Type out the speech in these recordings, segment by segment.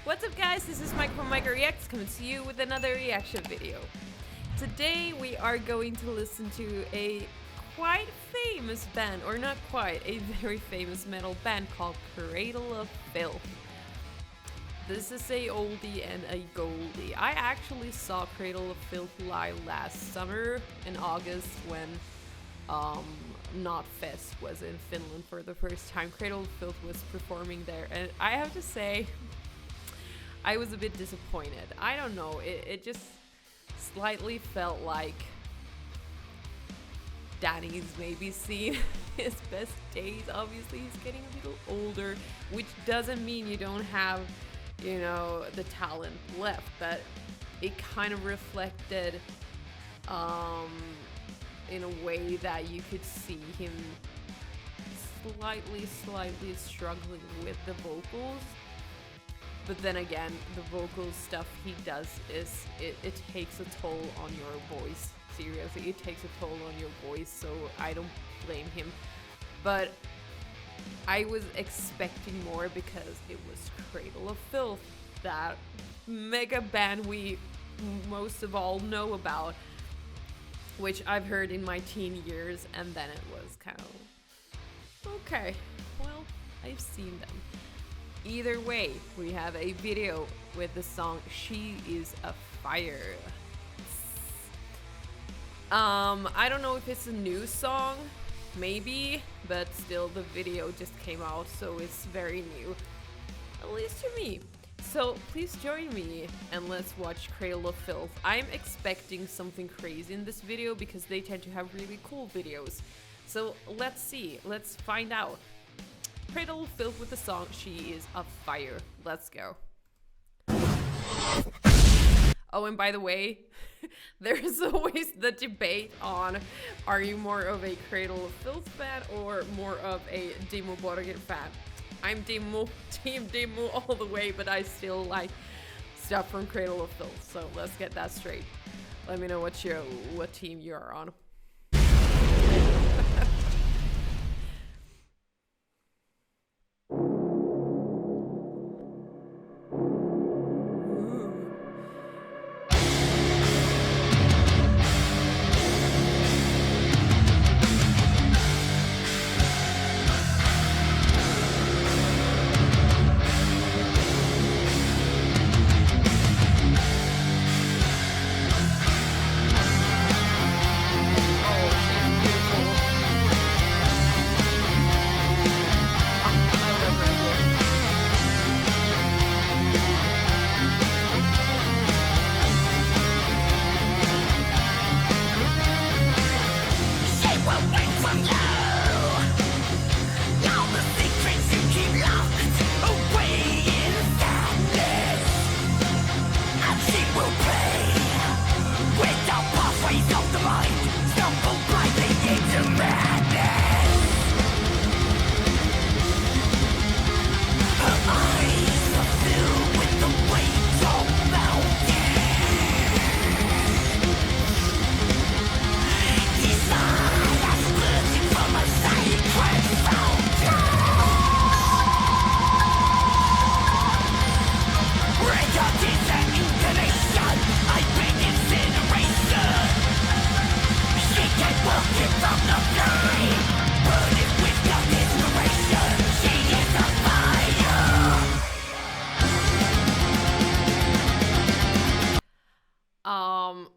What's up guys, this is Mike from michareacts coming to you with another reaction video. Today we are going to listen to a quite famous band, or not quite, a very famous metal band called Cradle of Filth. This is a oldie and a goldie. I actually saw Cradle of Filth live last summer in August when Knotfest was in Finland for the first time. Cradle of Filth was performing there, and I have to say, I was a bit disappointed. I don't know, it just slightly felt like Danny's maybe seen his best days. Obviously, he's getting a little older, which doesn't mean you don't have, you know, the talent left, but it kind of reflected in a way that you could see him slightly struggling with the vocals. But then again, the vocal stuff he does is, it takes a toll on your voice. Seriously, it takes a toll on your voice, so I don't blame him. But I was expecting more because it was Cradle of Filth, that mega band we most of all know about, which I've heard in my teen years, and then it was kind of, okay, well, I've seen them. Either way, we have a video with the song She Is a Fire. I don't know if it's a new song, maybe, but still the video just came out, so it's very new, at least to me. So please join me and let's watch Cradle of Filth. I'm expecting something crazy in this video because they tend to have really cool videos. So let's see, let's find out. Cradle of Filth with the song She Is a Fire. Let's go. Oh, and by the way, there's always the debate on, are you more of a Cradle of Filth fan or more of a Dimmu Borgir fan? I'm Dimmu, team Dimmu all the way, but I still like stuff from Cradle of Filth, so let's get that straight. Let me know what team you are on.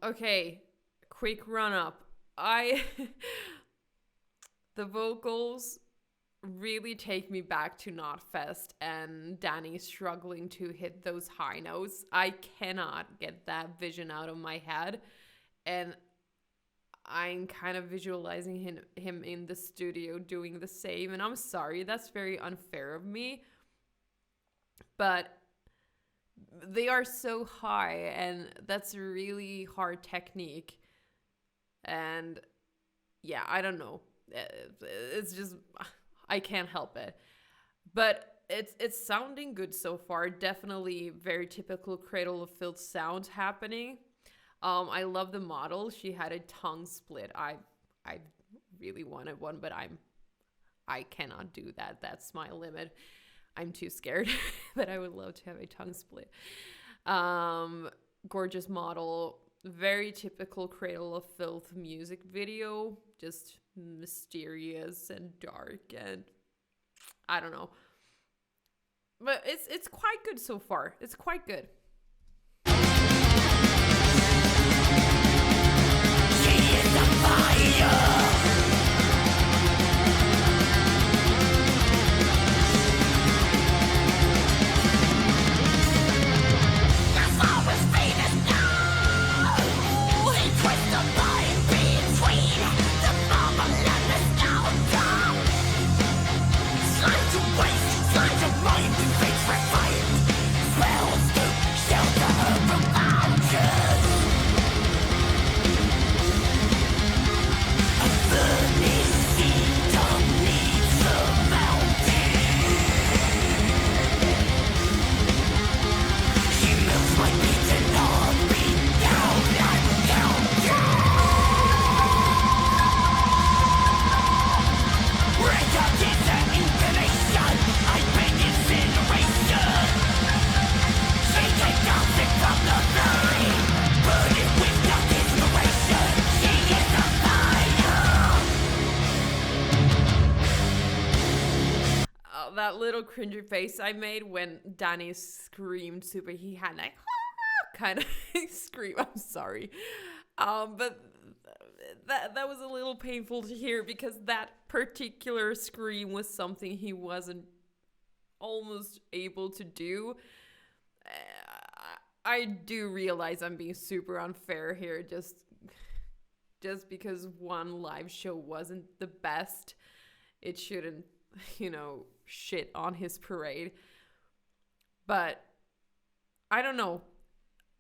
Okay, quick run up. The vocals really take me back to Knotfest and Danny struggling to hit those high notes. I cannot get that vision out of my head, and I'm kind of visualizing him in the studio doing the same, and I'm sorry, that's very unfair of me, but they are so high, and that's a really hard technique. And yeah, I don't know. It's just, I can't help it. But it's sounding good so far. Definitely very typical Cradle of Filth sound happening. I love the model. She had a tongue split. I really wanted one, but I cannot do that. That's my limit. I'm too scared. But I would love to have a tongue split. Gorgeous model. Very typical Cradle of Filth music video. Just mysterious and dark, and I don't know. But it's quite good so far. It's quite good. She is a fire. That little cringer face I made when Danny screamed super, he had like kind of scream. I'm sorry, but that was a little painful to hear, because that particular scream was something he wasn't almost able to do. I do realize I'm being super unfair here, just because one live show wasn't the best, it shouldn't, shit on his parade. But I don't know.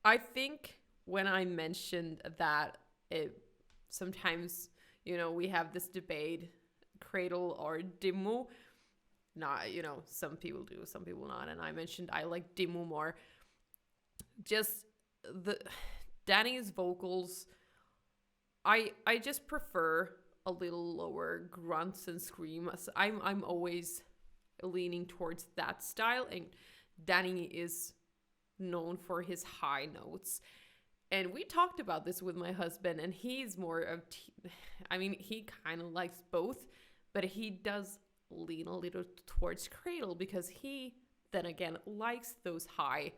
I think when I mentioned that it sometimes, we have this debate, Cradle or Dimmu. Not, some people do, some people not. And I mentioned I like Dimmu more. Just Danny's vocals, I just prefer a little lower grunts and screams. I'm always leaning towards that style, and Danny is known for his high notes. And we talked about this with my husband, and he's more of he kind of likes both, but he does lean a little towards Cradle, because he then again likes those high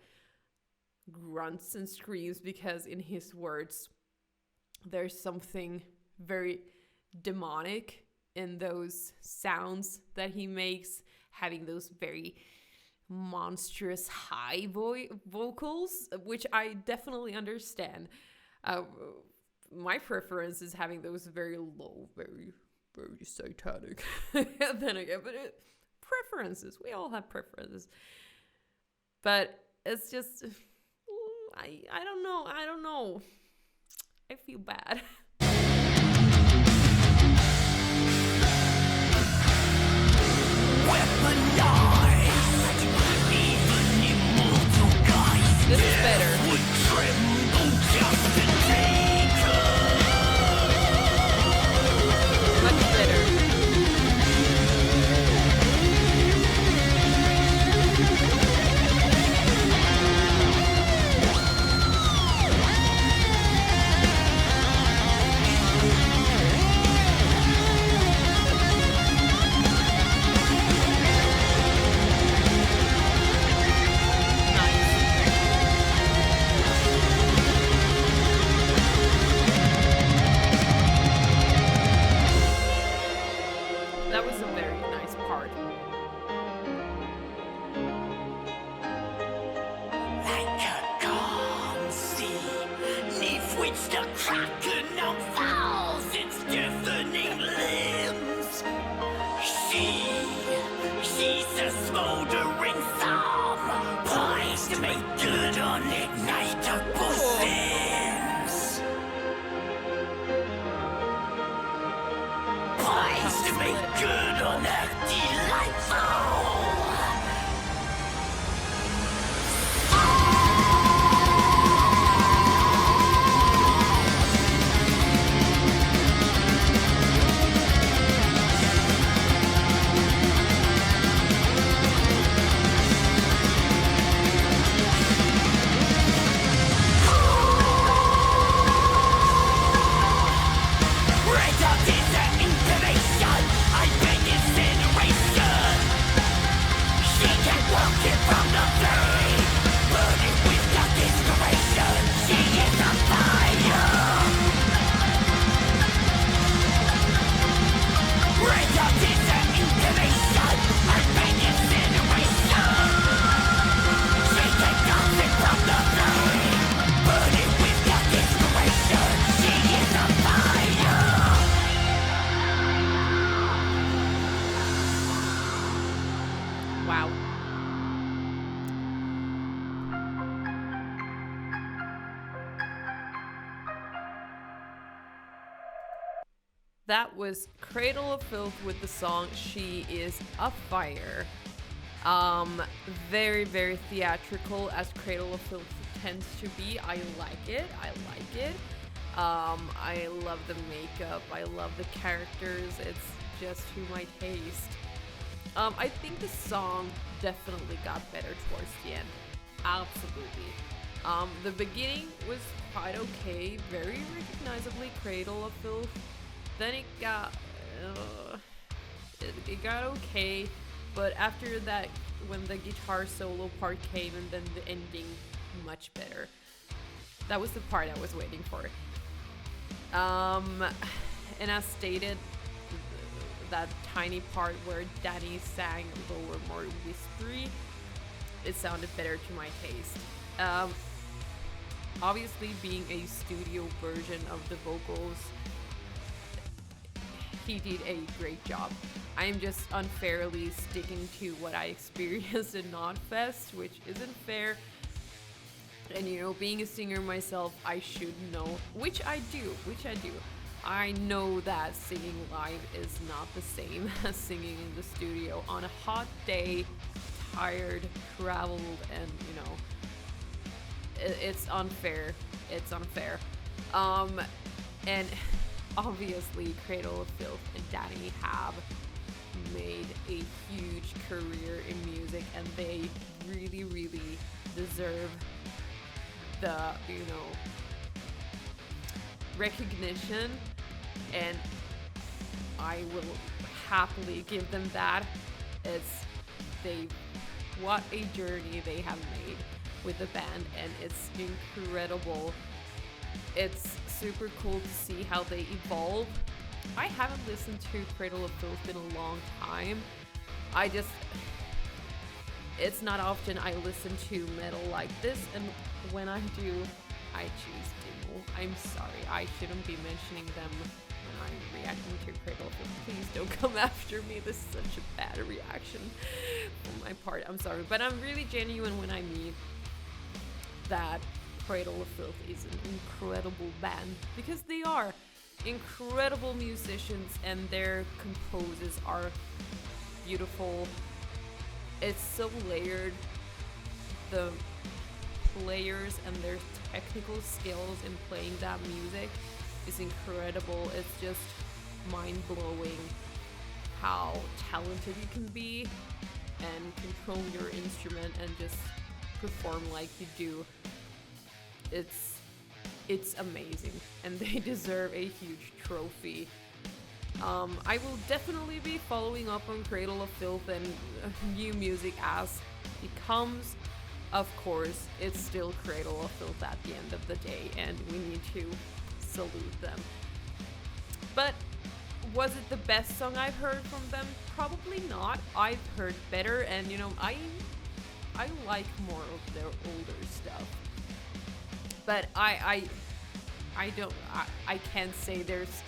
grunts and screams, because in his words there's something very demonic in those sounds that he makes, having those very monstrous high vocals, which I definitely understand. My preference is having those very low, very, very satanic. Then again, but preferences, we all have preferences. But it's just, I don't know. I feel bad. This is better. Much better. That was Cradle of Filth with the song She Is a Fire. Very, very theatrical, as Cradle of Filth tends to be. I like it. I love the makeup. I love the characters. It's just to my taste. I think the song definitely got better towards the end. Absolutely. The beginning was quite okay, very recognizably Cradle of Filth. Then it got okay, but after that, when the guitar solo part came and then the ending, much better. That was the part I was waiting for. And as stated, that tiny part where Danny sang lower, more whispery, it sounded better to my taste. Obviously, being a studio version of the vocals, he did a great job. I'm just unfairly sticking to what I experienced in Nodfest, which isn't fair. And you know, being a singer myself, I should know, which I do. I know that singing live is not the same as singing in the studio on a hot day, tired, traveled, and you know, it's unfair. And obviously Cradle of Filth and Danny have made a huge career in music, and they really, really deserve the, you know, recognition, and I will happily give them that. What a journey they have made with the band, and it's incredible. It's super cool to see how they evolve. I haven't listened to Cradle of Filth in a long time. It's not often I listen to metal like this, and when I do, I choose Demo. I'm sorry, I shouldn't be mentioning them when I'm reacting to Cradle of Filth. Please don't come after me. This is such a bad reaction on my part. I'm sorry, but I'm really genuine when I mean that Cradle of Filth is an incredible band, because they are incredible musicians and their composers are beautiful. It's so layered. The players and their technical skills in playing that music is incredible. It's just mind-blowing how talented you can be and control your instrument and just perform like you do. It's amazing, and they deserve a huge trophy. I will definitely be following up on Cradle of Filth and new music as it comes. Of course, it's still Cradle of Filth at the end of the day, and we need to salute them. But was it the best song I've heard from them? Probably not. I've heard better, and you know, I like more of their older stuff. But I can't say there's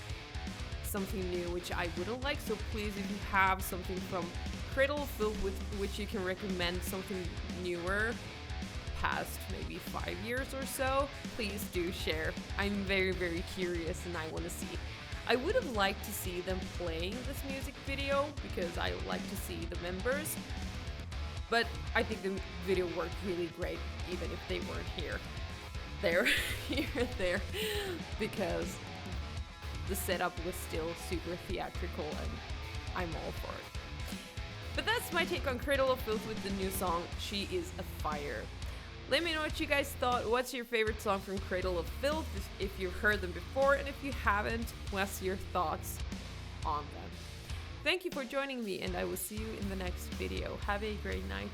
something new which I wouldn't like. So please, if you have something from Cradle of Filth with which you can recommend, something newer, past maybe 5 years or so, please do share. I'm very, very curious, and I want to see. I would have liked to see them playing this music video, because I like to see the members. But I think the video worked really great, even if they weren't here, because the setup was still super theatrical, and I'm all for it. But that's my take on Cradle of Filth with the new song, She Is a Fire. Let me know what you guys thought. What's your favorite song from Cradle of Filth, if you've heard them before, and if you haven't, what's your thoughts on them? Thank you for joining me, and I will see you in the next video. Have a great night.